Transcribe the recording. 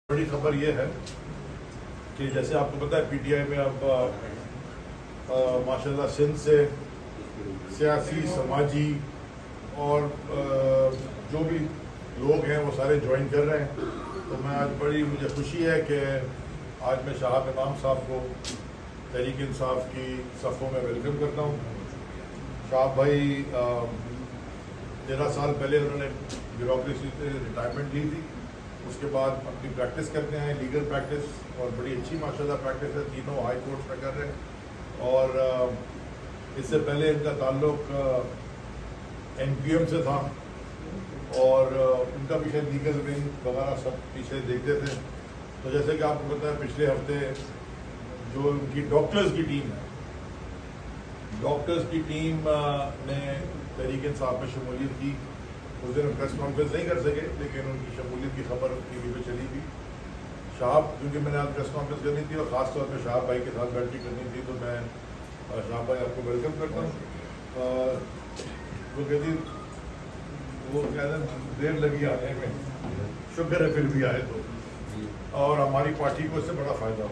बड़ी खबर ये है कि जैसे आपको पता है पीटीआई में अब माशाल्लाह सिंध से सियासी समाजी और जो भी लोग हैं वो सारे ज्वाइन कर रहे हैं। तो मैं आज मुझे खुशी है कि आज मैं शहाब इमाम साहब को तहरीक इंसाफ की सफ़ों में वेलकम करता हूँ। शहाब भाई 13 साल पहले उन्होंने ब्यूरोक्रेसी से रिटायरमेंट ली थी, उसके बाद अपनी प्रैक्टिस करते हैं, लीगल प्रैक्टिस, और बड़ी अच्छी माशाल्लाह प्रैक्टिस है, तीनों हाई कोर्ट्स में कर रहे हैं। और इससे पहले इनका ताल्लुक एनपीएम से था और उनका पीछे लीगल विंग वगैरह सब पीछे देखते थे। तो जैसे कि आपको पता है पिछले हफ्ते जो उनकी डॉक्टर्स की टीम ने तहरीक इंसाफ में शमूलियत की। उस दिन प्रेस कॉन्फ्रेंस नहीं कर सके, लेकिन उनकी शमूलियत की खबर टीवी पे चली थी। शहाब, क्योंकि मैंने आज प्रेस कॉन्फ्रेंस करनी थी और ख़ास तौर पे शहाब भाई के साथ बैठक करनी थी, तो मैं शहाब भाई आपको वेलकम करता हूँ। वो कहती वो कहते देर लगी आने में, शुक्र है फिर भी आए तो, और हमारी पार्टी को इससे बड़ा फ़ायदा